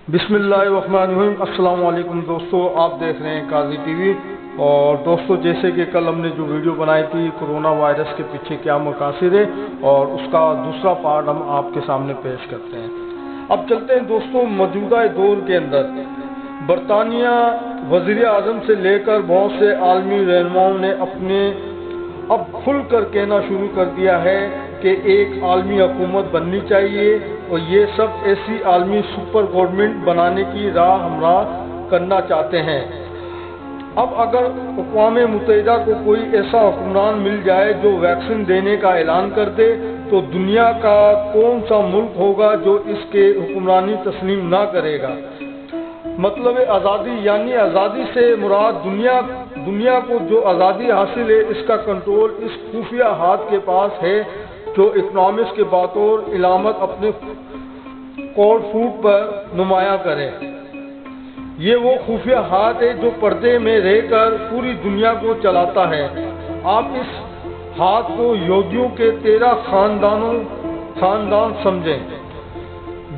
بسم اللہ الرحمن الرحیم۔ السلام علیکم دوستو، آپ دیکھ رہے ہیں قاضی ٹی وی۔ اور دوستو، جیسے کہ کل ہم نے جو ویڈیو بنائی تھی کرونا وائرس کے پیچھے کیا مقاصد ہے، اور اس کا دوسرا پارٹ ہم آپ کے سامنے پیش کرتے ہیں۔ اب چلتے ہیں دوستو، موجودہ دور کے اندر برطانیہ وزیر اعظم سے لے کر بہت سے عالمی رہنماؤں نے اب کھل کر کہنا شروع کر دیا ہے کہ ایک عالمی حکومت بننی چاہیے، اور یہ سب ایسی عالمی سپر گورنمنٹ بنانے کی راہ ہموار کرنا چاہتے ہیں۔ اب اگر اقوام متحدہ کو کوئی ایسا حکمران مل جائے جو ویکسین دینے کا اعلان کر دے، تو دنیا کا کون سا ملک ہوگا جو اس کے حکمرانی تسلیم نہ کرے گا؟ مطلب آزادی، یعنی آزادی سے مراد دنیا کو جو آزادی حاصل ہے، اس کا کنٹرول اس خفیہ ہاتھ کے پاس ہے جو اکنامکس کے بطور علامت اپنے کوڈ فوٹ پر نمایاں کرے۔ یہ وہ خفیہ ہاتھ ہے جو پردے میں رہ کر پوری دنیا کو چلاتا ہے۔ آپ اس ہاتھ کو یہودیوں کے 13 خاندان سمجھیں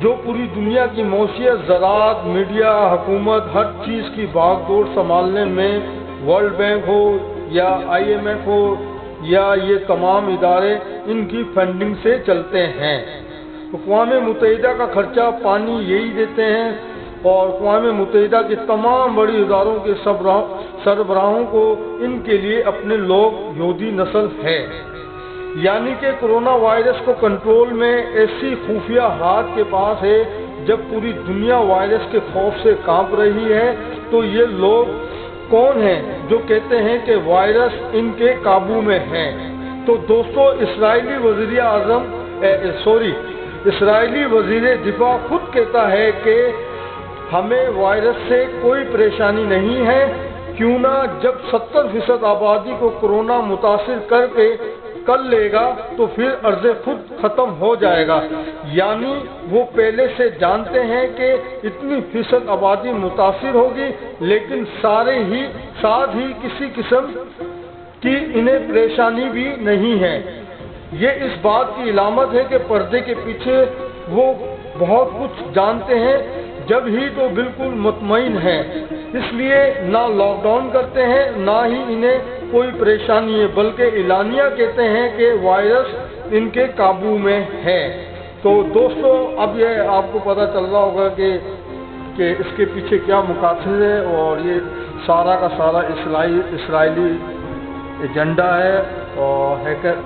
جو پوری دنیا کی معیشت، زراعت، میڈیا، حکومت، ہر چیز کی بھاگ دوڑ سنبھالنے میں ورلڈ بینک ہو یا IMF ہو یا یہ تمام ادارے ان کی فنڈنگ سے چلتے ہیں۔ اقوام متحدہ کا خرچہ پانی یہی دیتے ہیں، اور اقوام متحدہ کے تمام بڑی اداروں کے سربراہوں کو ان کے لیے اپنے لوگ یہودی نسل ہے۔ یعنی کہ کرونا وائرس کو کنٹرول میں ایسی خفیہ ہاتھ کے پاس ہے۔ جب پوری دنیا وائرس کے خوف سے کانپ رہی ہے، تو یہ لوگ کون ہیں جو کہتے ہیں کہ وائرس ان کے قابو میں ہے؟ تو دوستو، اسرائیلی وزیر دفاع خود کہتا ہے کہ ہمیں وائرس سے کوئی پریشانی نہیں ہے، کیوں نہ جب 70% آبادی کو کرونا متاثر کر لے گا تو پھر عرض خود ختم ہو جائے گا۔ یعنی وہ پہلے سے جانتے ہیں کہ اتنی فیصد آبادی متاثر ہوگی، لیکن ساتھ ہی کسی قسم کی انہیں پریشانی بھی نہیں ہے۔ یہ اس بات کی علامت ہے کہ پردے کے پیچھے وہ بہت کچھ جانتے ہیں، جب ہی تو بالکل مطمئن ہیں۔ اس لیے نہ لاک ڈاؤن کرتے ہیں، نہ ہی انہیں کوئی پریشانی ہے، بلکہ اعلانیہ کہتے ہیں کہ وائرس ان کے قابو میں ہے۔ تو دوستو، اب یہ آپ کو پتہ چل رہا ہوگا کہ اس کے پیچھے کیا مقاصد ہے، اور یہ سارا کا سارا اسرائیلی ایجنڈا ہے، اور ہیکر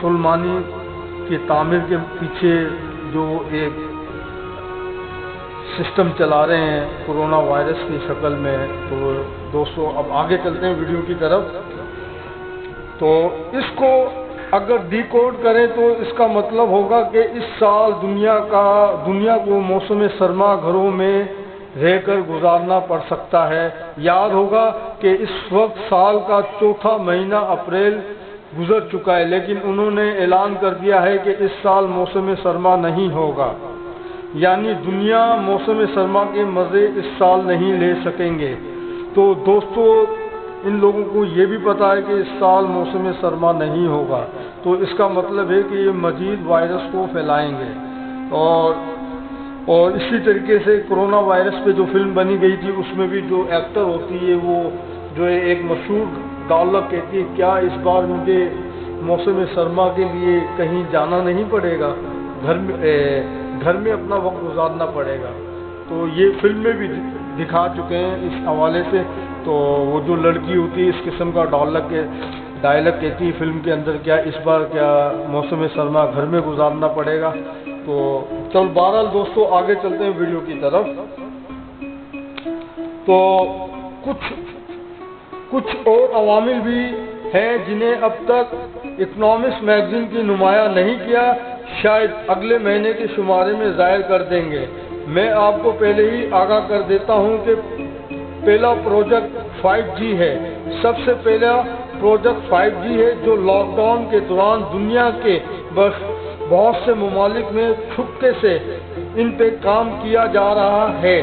سلیمانی کی تعمیر کے پیچھے جو ایک سسٹم چلا رہے ہیں کرونا وائرس کی شکل میں۔ تو دوستو، اب آگے چلتے ہیں ویڈیو کی طرف۔ تو اس کو اگر ڈیکوڈ کریں تو اس کا مطلب ہوگا کہ اس سال دنیا کو موسم سرما گھروں میں رہ کر گزارنا پڑ سکتا ہے۔ یاد ہوگا کہ اس وقت سال کا چوتھا مہینہ اپریل گزر چکا ہے، لیکن انہوں نے اعلان کر دیا ہے کہ اس سال موسم سرما نہیں ہوگا۔ یعنی دنیا موسم سرما کے مزے اس سال نہیں لے سکیں گے۔ تو دوستو، ان لوگوں کو یہ بھی پتا ہے کہ اس سال موسم سرما نہیں ہوگا، تو اس کا مطلب ہے کہ یہ مزید وائرس کو پھیلائیں گے۔ اور اسی طریقے سے کرونا وائرس پہ جو فلم بنی گئی تھی، اس میں بھی جو ایکٹر ہوتی ہے، وہ جو ہے ایک مشہور ڈائلاگ کہتی ہے، کیا اس بار مجھے موسم سرما کے لیے کہیں جانا نہیں پڑے گا، گھر میں اپنا وقت گزارنا پڑے گا۔ تو یہ فلم میں بھی دکھا چکے ہیں اس حوالے سے۔ تو وہ جو لڑکی ہوتی ہے، اس قسم کا ڈائلاگ کہتی ہے فلم کے اندر، کیا اس بار کیا موسم سرما گھر میں گزارنا پڑے گا۔ تو چل بہرحال دوستو، آگے چلتے ہیں ویڈیو کی طرف۔ تو کچھ اور عوامل بھی ہیں جنہیں اب تک اکنامکس میگزین کی نمایاں نہیں کیا، شاید اگلے مہینے کے شمارے میں ظاہر کر دیں گے۔ میں آپ کو پہلے ہی آگاہ کر دیتا ہوں کہ پہلا پروجیکٹ 5G ہے۔ سب سے پہلا پروجیکٹ 5G ہے، جو لاک ڈاؤن کے دوران دنیا کے بہت سے ممالک میں چھپکے سے ان پہ کام کیا جا رہا ہے۔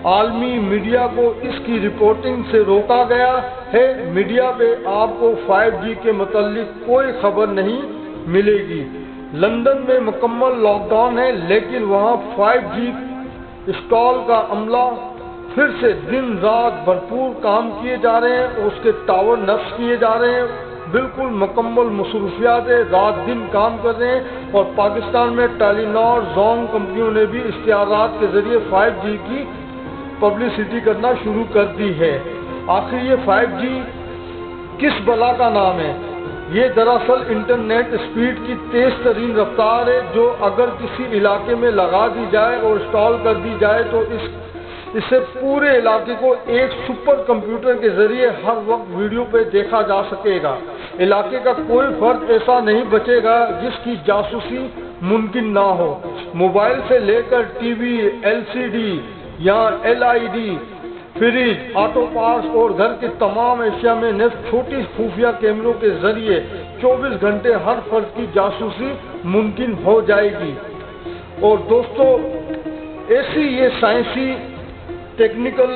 عالمی میڈیا کو اس کی رپورٹنگ سے روکا گیا ہے۔ میڈیا پہ آپ کو 5G کے متعلق کوئی خبر نہیں ملے گی۔ لندن میں مکمل لاک ڈاؤن ہے، لیکن وہاں 5G انسٹال کا عملہ پھر سے دن رات بھرپور کام کیے جا رہے ہیں اور اس کے ٹاور نصب کیے جا رہے ہیں، بالکل مکمل مصروفیات ہے، رات دن کام کر رہے ہیں۔ اور پاکستان میں ٹیلی نار زونگ کمپنیوں نے بھی اشتہارات کے ذریعے 5G کی پبلسٹی کرنا شروع کر دی ہے۔ آخر یہ 5G کس بلا کا نام ہے؟ یہ دراصل انٹرنیٹ اسپیڈ کی تیز ترین رفتار ہے، جو اگر کسی علاقے میں لگا دی جائے اور انسٹال کر دی جائے تو اس سے پورے علاقے کو ایک سپر کمپیوٹر کے ذریعے ہر وقت ویڈیو پہ دیکھا جا سکے گا۔ علاقے کا کوئی فرد ایسا نہیں بچے گا جس کی جاسوسی ممکن نہ ہو۔ موبائل سے لے کر ٹی وی، LCD یا LED، فریج، آٹو پارٹس اور گھر کی تمام اشیاء میں نصب چھوٹی خفیہ کیمروں کے ذریعے 24 گھنٹے ہر فرد کی جاسوسی ممکن ہو جائے گی۔ اور دوستو، ایسی یہ سائنسی ٹیکنیکل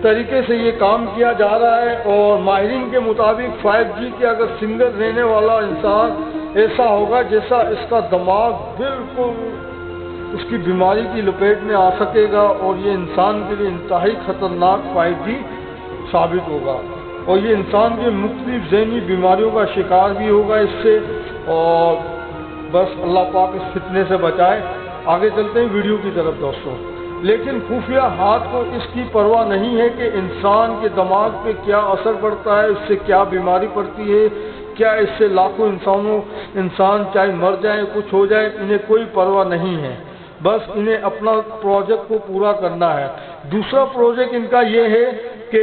طریقے سے یہ کام کیا جا رہا ہے، اور ماہرین کے مطابق 5G کے اگر سنگل رہنے والا انسان ایسا ہوگا جیسا اس کا دماغ بالکل اس کی بیماری کی لپیٹ میں آ سکے گا، اور یہ انسان کے لیے انتہائی خطرناک 5G ثابت ہوگا، اور یہ انسان کے مختلف ذہنی بیماریوں کا شکار بھی ہوگا اس سے۔ اور بس اللہ پاک اس فتنے سے بچائے۔ آگے چلتے ہیں ویڈیو کی طرف دوستوں۔ لیکن خفیہ ہاتھ کو اس کی پرواہ نہیں ہے کہ انسان کے دماغ پہ کیا اثر پڑتا ہے، اس سے کیا بیماری پڑتی ہے، کیا اس سے لاکھوں انسان چاہے مر جائیں، کچھ ہو جائے، انہیں کوئی پرواہ نہیں ہے، بس انہیں اپنا پروجیکٹ کو پورا کرنا ہے۔ دوسرا پروجیکٹ ان کا یہ ہے کہ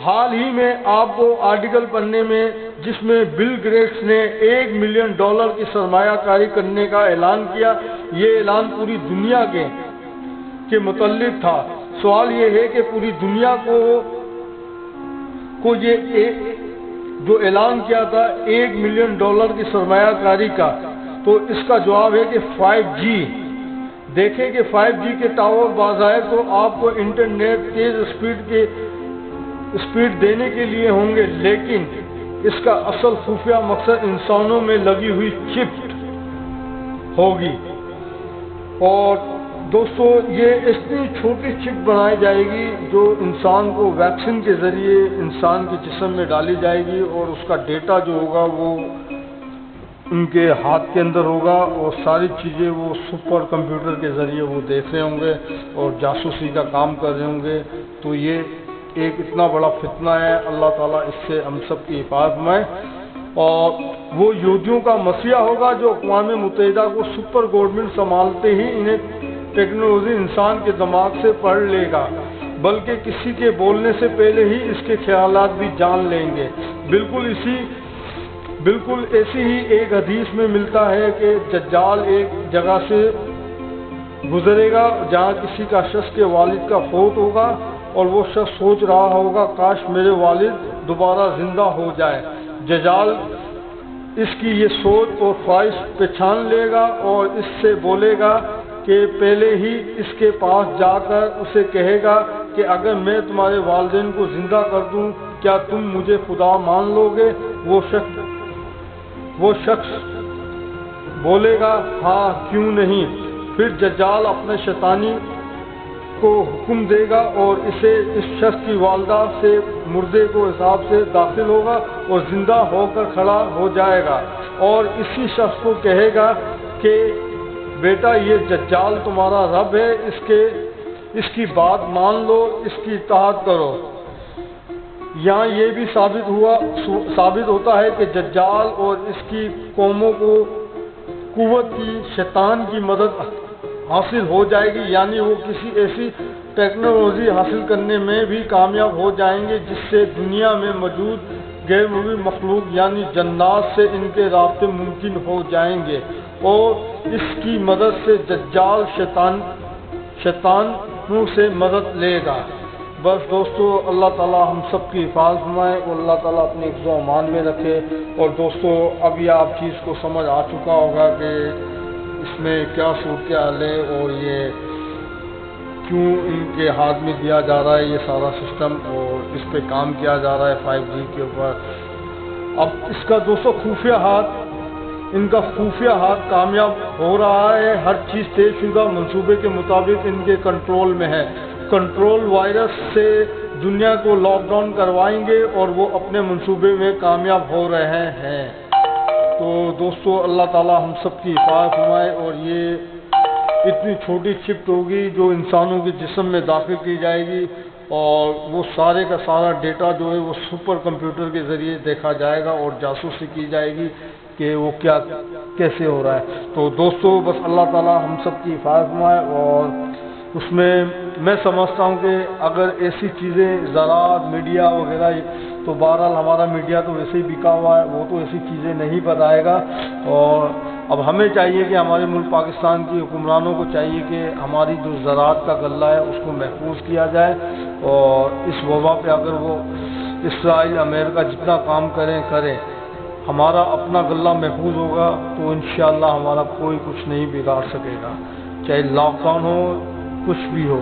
حال ہی میں آپ کو آرٹیکل پڑھنے میں جس میں بل گیٹس نے $1 ملین کی سرمایہ کاری کرنے کا اعلان کیا، یہ اعلان پوری دنیا کے متعلق تھا۔ سوال یہ ہے کہ پوری دنیا کو یہ جو اعلان کیا تھا $1 ملین کی سرمایہ کاری کا، تو اس کا جواب ہے کہ 5G۔ دیکھیں کہ 5G کے ٹاور باظاہر تو آپ کو انٹرنیٹ تیز اسپیڈ دینے کے لیے ہوں گے، لیکن اس کا اصل خفیہ مقصد انسانوں میں لگی ہوئی چپ ہوگی۔ اور دوستو، یہ اتنی چھوٹی چپ بنائی جائے گی جو انسان کو ویکسین کے ذریعے انسان کے جسم میں ڈالی جائے گی، اور اس کا ڈیٹا جو ہوگا وہ ان کے ہاتھ کے اندر ہوگا، اور ساری چیزیں وہ سپر کمپیوٹر کے ذریعے وہ دیکھ رہے ہوں گے اور جاسوسی کا کام کر رہے ہوں گے۔ تو یہ ایک اتنا بڑا فتنہ ہے، اللہ تعالیٰ اس سے ہم سب کی حفاظت فرمائے۔ اور وہ یہودیوں کا مسیح ہوگا جو اقوام متحدہ کو سپر گورنمنٹ سنبھالتے ہی انہیں ٹیکنالوجی انسان کے دماغ سے پڑھ لے گا، بلکہ کسی کے بولنے سے پہلے ہی اس کے خیالات بھی جان لیں گے۔ بالکل ایسی ہی ایک حدیث میں ملتا ہے کہ دجال ایک جگہ سے گزرے گا جہاں کسی کا شخص کے والد کا فوت ہوگا، اور وہ شخص سوچ رہا ہوگا کاش میرے والد دوبارہ زندہ ہو جائے۔ دجال اس کی یہ سوچ اور خواہش پہچان لے گا اور اس سے بولے گا کہ پہلے ہی اس کے پاس جا کر اسے کہے گا کہ اگر میں تمہارے والدین کو زندہ کر دوں کیا تم مجھے خدا مان لو گے؟ وہ شخص بولے گا ہاں کیوں نہیں۔ پھر دجال اپنے شیطانی کو حکم دے گا اور اس شخص کی والدہ سے مردے کو حساب سے داخل ہوگا اور زندہ ہو کر کھڑا ہو جائے گا، اور اسی شخص کو کہے گا کہ بیٹا یہ دجال تمہارا رب ہے، اس کی بات مان لو، اس کی اطاعت کرو۔ یہاں یہ بھی ثابت ہوتا ہے کہ دجال اور اس کی قوموں کو قوت کی شیطان کی مدد حاصل ہو جائے گی، یعنی وہ کسی ایسی ٹیکنالوجی حاصل کرنے میں بھی کامیاب ہو جائیں گے جس سے دنیا میں موجود غیر مرئی مخلوق یعنی جنات سے ان کے رابطے ممکن ہو جائیں گے، اور اس کی مدد سے دجال شیطانوں سے مدد لے گا۔ بس دوستو، اللہ تعالیٰ ہم سب کی حفاظت فرمائے اور اللہ تعالیٰ اپنے حفظ و امان میں رکھے۔ اور دوستو، اب یہ آپ چیز کو سمجھ آ چکا ہوگا کہ اس میں کیا صورتحال ہے اور یہ کیوں ان کے ہاتھ میں دیا جا رہا ہے یہ سارا سسٹم، اور اس پہ کام کیا جا رہا ہے 5G کے اوپر۔ اب اس کا دوستو خفیہ ہاتھ ان کا خفیہ ہاتھ کامیاب ہو رہا ہے، ہر چیز طے شدہ منصوبے کے مطابق ان کے کنٹرول میں ہے۔ کنٹرول وائرس سے دنیا کو لاک ڈاؤن کروائیں گے اور وہ اپنے منصوبے میں کامیاب ہو رہے ہیں۔ تو دوستو اللہ تعالی ہم سب کی حفاظت فرمائے، اور یہ اتنی چھوٹی چپ ہوگی جو انسانوں کے جسم میں داخل کی جائے گی، اور وہ سارے کا سارا ڈیٹا جو ہے وہ سپر کمپیوٹر کے ذریعے دیکھا جائے گا اور جاسوسی کی جائے گی کہ وہ کیا کیسے ہو رہا ہے۔ تو دوستو بس اللہ تعالی ہم سب کی حفاظت فرمائے، اور اس میں سمجھتا ہوں کہ اگر ایسی چیزیں زراعت میڈیا وغیرہ، تو بہرحال ہمارا میڈیا تو ویسے ہی بکا ہوا ہے، وہ تو ایسی چیزیں نہیں بتائے گا، اور اب ہمیں چاہیے کہ ہمارے ملک پاکستان کی حکمرانوں کو چاہیے کہ ہماری جو زراعت کا غلہ ہے اس کو محفوظ کیا جائے، اور اس وبا پہ اگر وہ اسرائیل امریکہ جتنا کام کریں ہمارا اپنا غلہ محفوظ ہوگا تو انشاءاللہ ہمارا کوئی کچھ نہیں بگاڑ سکے گا، چاہے لاک ڈاؤن ہو کچھ بھی ہو۔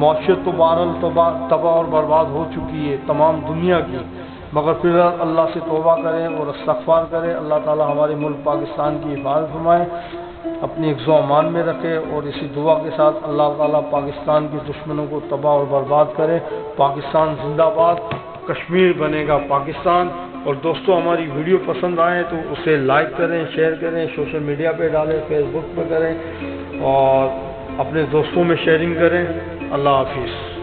معاشیت تو بہرحال تباہ اور برباد ہو چکی ہے تمام دنیا کی، مگر پھر اللہ سے توبہ کریں اور استغفار کریں، اللہ تعالی ہمارے ملک پاکستان کی حفاظت فرمائے، اپنی حفظ و امان میں رکھے، اور اسی دعا کے ساتھ اللہ تعالی پاکستان کے دشمنوں کو تباہ اور برباد کرے۔ پاکستان زندہ باد، کشمیر بنے گا پاکستان۔ اور دوستو ہماری ویڈیو پسند آئے تو اسے لائک کریں، شیئر کریں، سوشل میڈیا پہ ڈالیں، فیس بک پہ کریں، اور اپنے دوستوں میں شیئرنگ کریں۔ اللہ حافظ۔